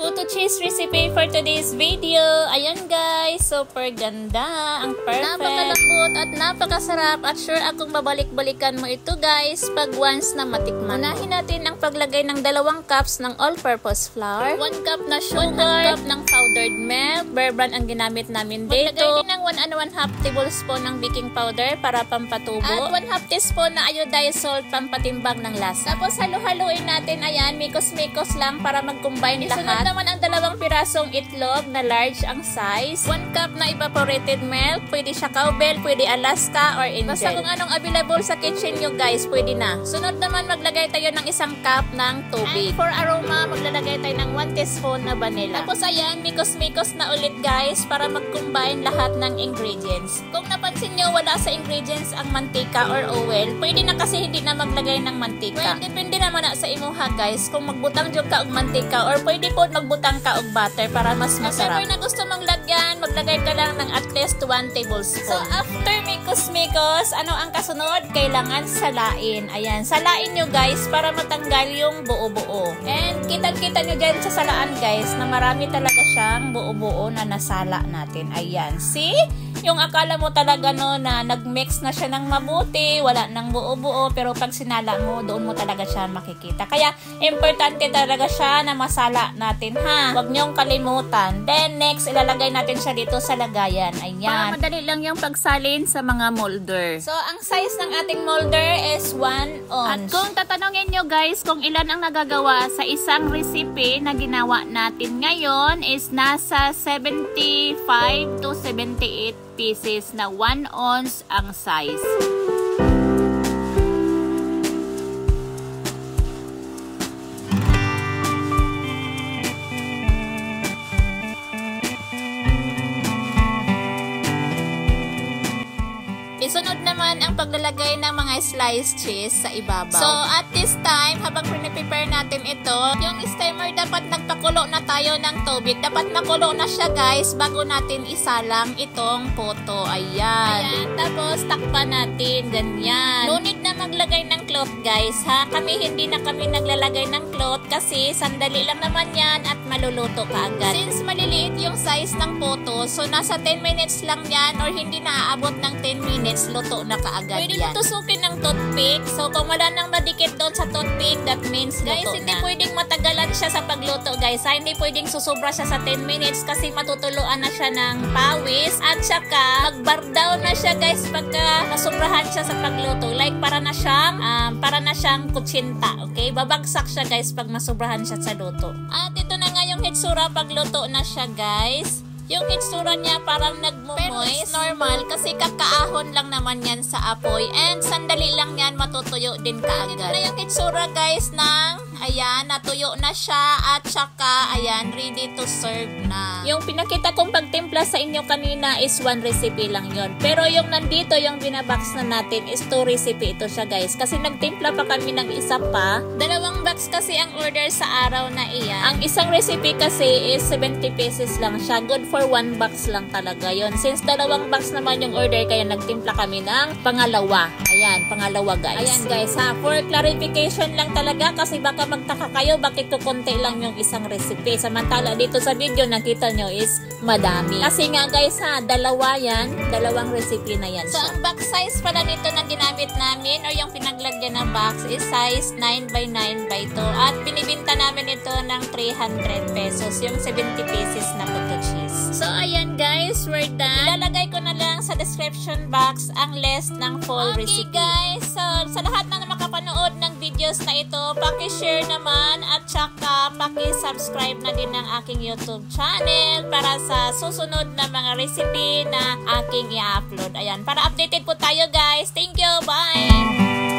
Puto cheese recipe for today's video. Ayan guys, super ganda. Ang perfect. Napakalambot at napakasarap at sure akong babalik-balikan mo ito guys pag once na matikman. Unahin natin ang paglagay ng 2 cups ng all-purpose flour, 1 cup na sugar, 1 cup ng powdered milk, Bear Brand ang ginamit namin dito. Maglagay din ng 1 1/2 tablespoon ng baking powder para pampatubo at 1/2 teaspoon na iodized salt pampatimbang ng lasa. Tapos halu-haluin natin, ayan, mikos-mikos lang para mag-combine lahat. Naman ang 2 pirasong itlog na large ang size, 1 cup na evaporated milk, pwede siya cowbell, pwede Alaska or Angel. Basta kung anong available sa kitchen nyo guys, pwede na. Sunod naman maglagay tayo ng 1 cup ng tubig. And for aroma, maglalagay tayo ng 1 teaspoon na vanilla. Tapos ayan, mikos-mikos na ulit guys para mag-combine lahat ng ingredients. Kung napansin nyo wala sa ingredients ang mantika or oil, pwede na kasi hindi na maglagay ng mantika. Well, depende naman na sa imuha guys kung magbutang dyan ka og mantika or pwede po magbutang ka og butter para mas masarap. If ever na gusto mong lagyan, maglagay ka lang ng at least 1 tablespoon. So after mikos-mikos, ano ang kasunod? Kailangan salain. Ayan, salain nyo guys para matanggal yung buo-buo. And kita-kita nyo dyan sa salaan guys na marami talaga siyang buo-buo na nasala natin. Ayan, see? Yung akala mo talaga no na nag-mix na siya ng mabuti, wala nang buo-buo, pero pag sinala mo, doon mo talaga siya makikita. Kaya, importante talaga siya na masala natin, ha? Huwag niyong kalimutan. Then, next, ilalagay natin siya dito sa lagayan. Ayan. Para madali lang yung pagsalin sa mga molder. So, ang size ng ating molder is 1 ounce. At kung tatanungin nyo guys kung ilan ang nagagawa sa isang recipe na ginawa natin ngayon is nasa 75 to 78 pieces na 1 ounce ang size. Isunod naman ang paglalagay ng mga sliced cheese sa ibabaw. So, at this time, habang prepare natin ito, yung steamer dapat nagpakulo na tayo ng tubig. Dapat makulo na siya guys bago natin isalang itong poto. Ayan. Ayan. Tapos, takpan natin. Ganyan. No need na maglagay ng cloth guys, ha? Hindi na kami naglalagay ng cloth kasi sandali lang naman yan at maluluto ka agad. Since maliliit yung size ng poto, so nasa 10 minutes lang yan or hindi na aabot ng 10 minutes, luto na kaagad. Pwede yan. Tusukin ng toothpick. So, kung wala nang madikit doon sa toothpick, that means guys, luto hindi na. Pwedeng matagalan siya sa pagluto, guys. Hindi pwedeng susubra siya sa 10 minutes kasi matutuluan na siya ng pawis. At saka, mag-bar down na siya, guys, pagka nasubrahan siya sa pagluto. Like, para na siyang kutsinta. Okay? Babagsak siya, guys, pag masubrahan siya sa luto. At ito na nga yung hitsura pagluto na siya, guys. Yung itsura niya parang nagmumoist. Normal kasi kakaahon lang naman yan sa apoy. And sandali lang yan matutuyo din kaagad. Ito na yung itsura guys ng, ayan, natuyo na siya at saka, ayan, ready to serve na. Yung pinakita kong pagtimpla sa inyo kanina is 1 recipe lang yon. Pero yung nandito, yung binabox na natin is 2 recipe ito siya guys. Kasi nagtimpla pa kami ng isa pa. 2 box kasi ang order sa araw na iyan. Ang isang recipe kasi is 70 pesos lang siya. Good for 1 box lang talaga yon. Since 2 box naman yung order, kaya nagtimpla kami ng pangalawa. Ayan, pangalawa guys. Ayan guys ha, for clarification lang talaga kasi baka magtaka kayo bakit kukunti lang yung isang recipe. Samantala dito sa video nakita nyo is madami. Kasi nga guys ha, 2 yan, 2 recipe na yan. So ang box size pala nito na ginamit namin or yung pinaglagyan ng box is size 9x9x2 at binibinta namin ito ng 300 pesos, yung 70 pieces na puto cheese. So, ayan guys, we're done. Ilalagay ko na lang sa description box ang list ng full recipe. Guys, so sa lahat na makapanood ng videos na ito, paki-share naman at saka paki-subscribe na din ng aking YouTube channel para sa susunod na mga recipe na aking i-upload. Ayan, para updated po tayo guys. Thank you, bye!